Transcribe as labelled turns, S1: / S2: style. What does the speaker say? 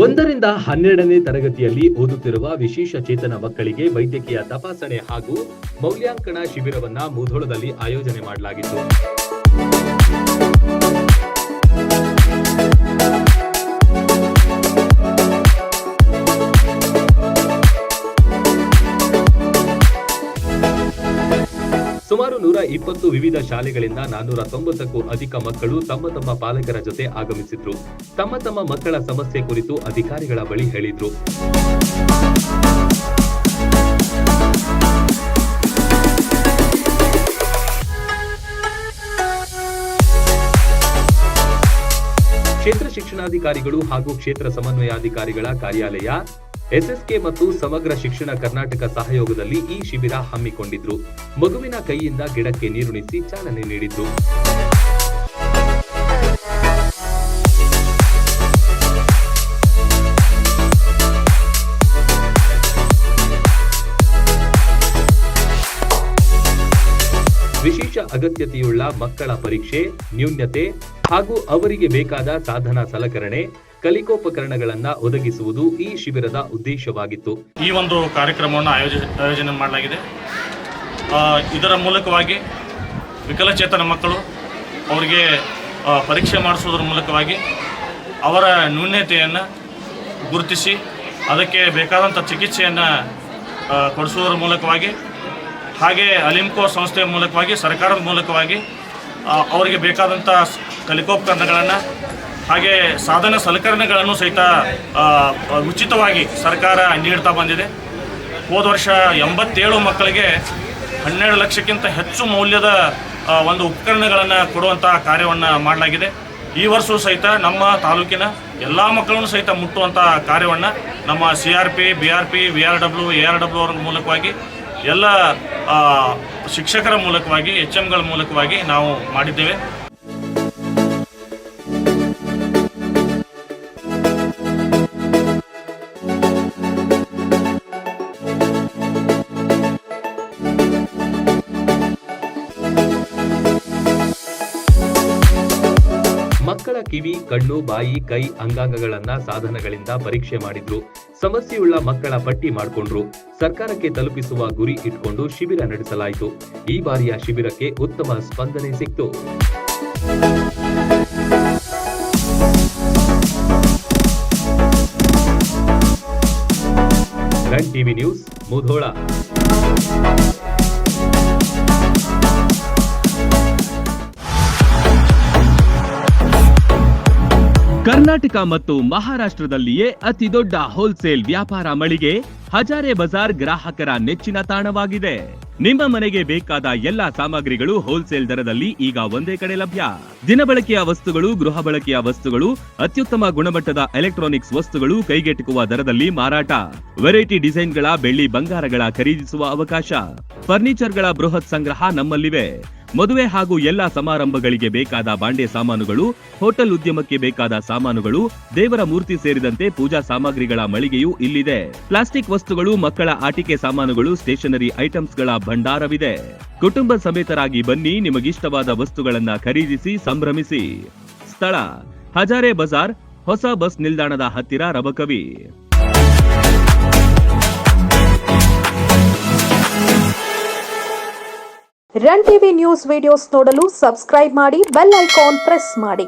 S1: 1ರಿಂದ 12ನೇ ತರಗತಿಯಲ್ಲಿ ಓದುತ್ತಿರುವ ವಿಶೇಷ ಚೇತನ ಮಕ್ಕಳಿಗೆ ವೈದ್ಯಕೀಯ ತಪಾಸಣೆ ಹಾಗೂ ಮೌಲ್ಯಾಂಕನ ಶಿಬಿರವನ್ನ ಮುಧೋಳದಲ್ಲಿ ಆಯೋಜನೆ ಮಾಡಲಾಗಿತ್ತು. ಸುಮಾರು 120 ವಿವಿಧ ಶಾಲೆಗಳಿಂದ 490ಕ್ಕೂ ಅಧಿಕ ಮಕ್ಕಳು ತಮ್ಮ ಪಾಲಕರ ಜೊತೆ ಆಗಮಿಸಿದ್ರು. ತಮ್ಮ ಮಕ್ಕಳ ಸಮಸ್ಯೆ ಕುರಿತು ಅಧಿಕಾರಿಗಳ ಬಳಿ ಹೇಳಿದ್ರು. ಕ್ಷೇತ್ರ ಶಿಕ್ಷಣಾಧಿಕಾರಿಗಳು ಹಾಗೂ ಕ್ಷೇತ್ರ ಸಮನ್ವಯಾಧಿಕಾರಿಗಳ ಕಾರ್ಯಾಲಯ, ಎಸ್ಎಸ್ಕೆ ಮತ್ತು ಸಮಗ್ರ ಶಿಕ್ಷಣ ಕರ್ನಾಟಕ ಸಹಯೋಗದಲ್ಲಿ ಈ ಶಿಬಿರ ಹಮ್ಮಿಕೊಂಡಿದ್ರು. ಮಗುವಿನ ಕೈಯಿಂದ ಗಿಡಕ್ಕೆ ನೀರುಣಿಸಿ ಚಾಲನೆ ನೀಡಿದ್ರು. ವಿಶೇಷ ಅಗತ್ಯತೆಯುಳ್ಳ ಮಕ್ಕಳ ಪರೀಕ್ಷೆ, ನ್ಯೂನ್ಯತೆ ಹಾಗೂ ಅವರಿಗೆ ಬೇಕಾದ ಸಾಧನ ಸಲಕರಣೆ, ಕಲಿಕೋಪಕರಣಗಳನ್ನು ಒದಗಿಸುವುದು ಈ ಶಿಬಿರದ ಉದ್ದೇಶವಾಗಿತ್ತು.
S2: ಈ ಒಂದು ಕಾರ್ಯಕ್ರಮವನ್ನು ಆಯೋಜನೆ ಮಾಡಲಾಗಿದೆ. ಇದರ ಮೂಲಕವಾಗಿ ವಿಕಲಚೇತನ ಮಕ್ಕಳು ಅವರಿಗೆ ಪರೀಕ್ಷೆ ಮಾಡಿಸುವುದರ ಮೂಲಕವಾಗಿ ಅವರ ನ್ಯೂನ್ಯತೆಯನ್ನು ಗುರುತಿಸಿ ಅದಕ್ಕೆ ಬೇಕಾದಂಥ ಚಿಕಿತ್ಸೆಯನ್ನು ಕೊಡಿಸುವುದರ ಮೂಲಕವಾಗಿ, ಹಾಗೆ ಅಲಿಮ್ಕೋ ಸಂಸ್ಥೆಯ ಮೂಲಕವಾಗಿ, ಸರ್ಕಾರದ ಮೂಲಕವಾಗಿ ಅವರಿಗೆ ಬೇಕಾದಂಥ ಕಲಿಕೋಪಕರಣಗಳನ್ನು ಹಾಗೆ ಸಾಧನ ಸಲಕರಣೆಗಳನ್ನು ಸಹಿತ ಉಚಿತವಾಗಿ ಸರ್ಕಾರ ನೀಡ್ತಾ ಬಂದಿದೆ. ಹೋದ ವರ್ಷ 87 ಮಕ್ಕಳಿಗೆ 12 ಲಕ್ಷಕ್ಕಿಂತ ಹೆಚ್ಚು ಮೌಲ್ಯದ ಒಂದು ಉಪಕರಣಗಳನ್ನು ಕೊಡುವಂಥ ಕಾರ್ಯವನ್ನು ಮಾಡಲಾಗಿದೆ. ಈ ವರ್ಷವೂ ಸಹಿತ ನಮ್ಮ ತಾಲೂಕಿನ ಎಲ್ಲ ಮಕ್ಕಳನ್ನು ಸಹಿತ ಮುಟ್ಟುವಂಥ ಕಾರ್ಯವನ್ನು ನಮ್ಮ CRP, BRP, VRW, ARW ಅವರ ಮೂಲಕವಾಗಿ ಎಲ್ಲ ಶಿಕ್ಷಕರ ಮೂಲಕವಾಗಿ, HMಗಳ ಮೂಲಕವಾಗಿ ನಾವು ಮಾಡಿದ್ದೇವೆ.
S1: ಮಕ್ಕಳ ಕಿವಿ, ಕಣ್ಣು, ಬಾಯಿ, ಕೈ ಅಂಗಾಂಗಗಳನ್ನ ಸಾಧನಗಳಿಂದ ಪರೀಕ್ಷೆ ಮಾಡಿದ್ರು. ಸಮಸ್ಯೆಯುಳ್ಳ ಮಕ್ಕಳ ಪಟ್ಟಿ ಮಾಡಿಕೊಂಡ್ರು. ಸರ್ಕಾರಕ್ಕೆ ತಲುಪಿಸುವ ಗುರಿ ಇಟ್ಕೊಂಡು ಶಿಬಿರ ನಡೆಸಲಾಯಿತು. ಈ ಬಾರಿಯ ಶಿಬಿರಕ್ಕೆ ಉತ್ತಮ ಸ್ಪಂದನೆ ಸಿಕ್ತು. Run TV news, Mudhol.
S3: Karnataka ಮತ್ತು ಮಹಾರಾಷ್ಟ್ರದಲ್ಲಿಯೇ ಅತಿ ದೊಡ್ಡ ಹೋಲ್ಸೇಲ್ ವ್ಯಾಪಾರ ಮಳಿಗೆ ಹಜಾರೆ ಬಜಾರ್ ಗ್ರಾಹಕರ ನೆಚ್ಚಿನ ತಾಣವಾಗಿದೆ. ನಿಮ್ಮ ಮನೆಗೆ ಬೇಕಾದ ಎಲ್ಲಾ ಸಾಮಗ್ರಿಗಳು ಹೋಲ್ಸೇಲ್ ದರದಲ್ಲಿ ಈಗ ಒಂದೇ ಕಡೆ ಲಭ್ಯ. ದಿನಬಳಕೆಯ ವಸ್ತುಗಳು, ಗೃಹ ಬಳಕೆಯ ವಸ್ತುಗಳು, ಅತ್ಯುತ್ತಮ ಗುಣಮಟ್ಟದ ಎಲೆಕ್ಟ್ರಾನಿಕ್ಸ್ ವಸ್ತುಗಳು ಕೈಗೆಟುಕುವ ದರದಲ್ಲಿ ಮಾರಾಟ. ವೆರೈಟಿ ಡಿಸೈನ್ಗಳ ಬೆಳ್ಳಿ ಬಂಗಾರಗಳ ಖರೀದಿಸುವ ಅವಕಾಶ. ಫರ್ನಿಚರ್ಗಳ ಬೃಹತ್ ಸಂಗ್ರಹ ನಮ್ಮಲ್ಲಿವೆ. ಮದುವೆ ಹಾಗೂ ಎಲ್ಲಾ ಸಮಾರಂಭಗಳಿಗೆ ಬೇಕಾದ ಬಾಂಡೆ ಸಾಮಾನುಗಳು, ಹೋಟೆಲ್ ಉದ್ಯಮಕ್ಕೆ ಬೇಕಾದ ಸಾಮಾನುಗಳು, ದೇವರ ಮೂರ್ತಿ ಸೇರಿದಂತೆ ಪೂಜಾ ಸಾಮಗ್ರಿಗಳ ಮಳಿಗೆಯೂ ಇಲ್ಲಿದೆ. ಪ್ಲಾಸ್ಟಿಕ್ ವಸ್ತುಗಳು, ಮಕ್ಕಳ ಆಟಿಕೆ ಸಾಮಾನುಗಳು, ಸ್ಟೇಷನರಿ ಐಟಮ್ಸ್ಗಳ ಭಂಡಾರವಿದೆ. ಕುಟುಂಬ ಸಮೇತರಾಗಿ ಬನ್ನಿ, ನಿಮಗಿಷ್ಟವಾದ ವಸ್ತುಗಳನ್ನ ಖರೀದಿಸಿ ಸಂಭ್ರಮಿಸಿ. ಸ್ಥಳ: ಹಜಾರೆ ಬಜಾರ್, ಹೊಸ ಬಸ್ ನಿಲ್ದಾಣದ ಹತ್ತಿರ, Rabakavi.
S4: Run TV news videos ನೋಡಲು ಸಬ್ಸ್ಕ್ರೈಬ್ ಮಾಡಿ, ಬೆಲ್ ಐಕಾನ್ ಪ್ರೆಸ್ ಮಾಡಿ.